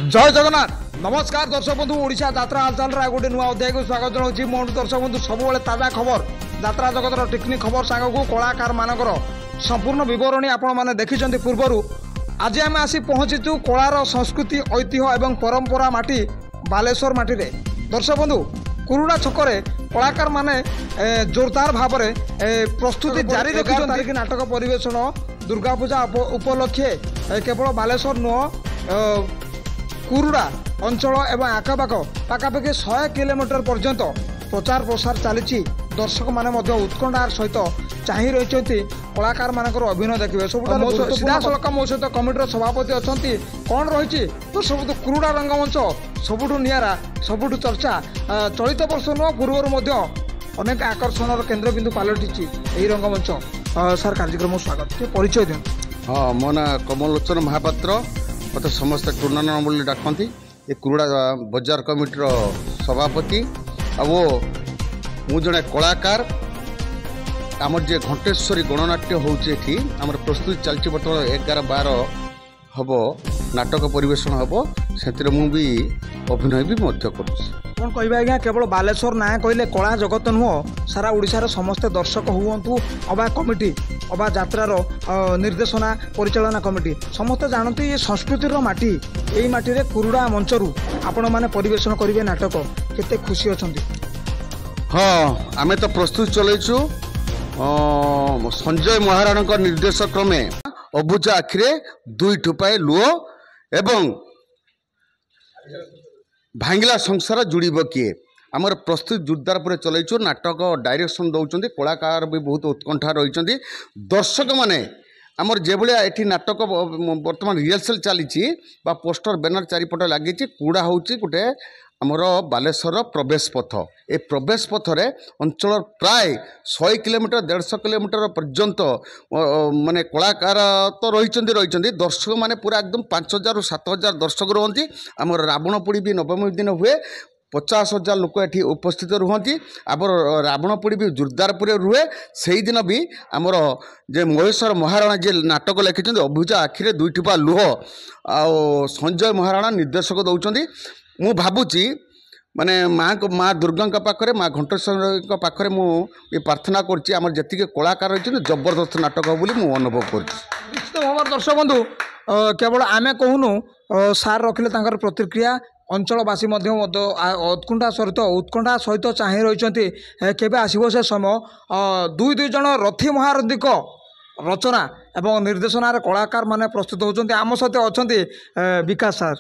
जय जगन्नाथ नमस्कार दर्शक बंधु ओडिशा यात्रा हालचाल गोटे नुआ अध्याय को स्वागत जनाऊँ मोर दर्शक बंधु सब ताजा खबर यात्रा जगतर टेक्निक खबर सांग को कलाकार मानकर संपूर्ण बरणी आपण मैंने देखी पूर्वर आज आम आसी पहुंचीचु कलार संस्कृति ऐतिह्य एवं परंपरा माटी बालेश्वर माटी रे। दर्शक बंधु कुरुड़ा छकरे कलाकार माने जोरदार भाव में प्रस्तुति जारी रखी नाटक परिवेशन दुर्गा पूजा उपलक्षे केवल बालेश्वर नुह कुरुड़ा अंचल एवं आखपाख पाखापाखि 100 किलोमीटर पर्यंत प्रचार प्रसार चली दर्शक माने उत्कंठार सहित चाह रही कलाकार मानकर अभिनय देखिए सब सीधा सड़क मो सहित कमिटर सभापति अच्छा कौन रही दर्शक कुरुड़ा रंगमंच सबुठ निरा सबुठ चर्चा चलित वर्ष नुह पूर्वर अनेक आकर्षण केन्द्र बिंदु पलटि रंगमंच सार कार्यक्रम स्वागत परिचय दिं। हाँ मो ना कमलोचन महापात्र मत समस्त टूर्नामेंट बोली डाकती ये कुरुड़ा बजार कमिटर सभापति वो मु जड़े कलाकार आमर जे घंटेश्वरी गणनाट्य होची आमर प्रस्तुति चलती बर्तमान 11-12 हम नाटक परिवेशन हम से मु भी अभिनय भी कौन कह आज्ञा केवल बालेश्वर ना कहले कला जगत नुह सारा ओडिशार समस्त दर्शक हूँ अबा कमिटी अबा यात्रार निर्देशना परिचालना कमिटी समस्त जानते ये संस्कृतिर माटी यही माटी रे कुरुड़ा मंचरू आपण माने परिवेशन करेंगे नाटक केते खुशी अच्छा। हाँ आमे तो प्रस्तुत चलैछु संजय महाराण निर्देश क्रमे अबुजा आखिरे 2 ठुपाए लुह एवं भांगिला संसार जुड़ब किए आमर प्रस्तुत जोरदार पर चलैछु नाटक डायरेक्शन दौरान कलाकार भी बहुत उत्कंठा रही दर्शक माने आमर जे भाया एठी नाटक बर्तमान रिहर्सल चली पोस्टर बैनर चारिपट लगी कूड़ा हूँ गोटे आमर बालेश्वर प्रवेश पथ ए प्रवेश पथरे अंचल प्राय 100 किलोमीटर 150 किलोमीटर पर्यंत माने कलाकार तो रही दर्शक माने पूरा एकदम 5000 7000 दर्शक रुहति आमर रावणपोड़ी भी नवमी दिन हुए 50,000 लोक ये उपस्थित रुहति आबर रावणपोड़ी भी जोरदारपुर रुहे से दिन भी आमर जे महेश्वर महाराणा जे नाटक लिखिं अभुजा आखिरे 2 ठुपा लुह आ संजय महाराणा निर्देशक दौरान मु भावुची माने माँ दुर्गा पाखरे माँ घंटेश्वर पाखरे मुझे प्रार्थना करछि आमर जतिके कलाकार रही जबरदस्त नाटक हो बोली मु अनुभव करछि। निश्चित भाव दर्शक बंधु केवल आमे कहूनु सार रखिले प्रतिक्रिया अंचलवासी उत्कंठा सहित चाह रही केबे आसीबो से समय 2 जन रथी महारथीक रचना एवं निर्देशनार कलाकार माने प्रस्तुत होचंती आम सहित अच्छा विकास सार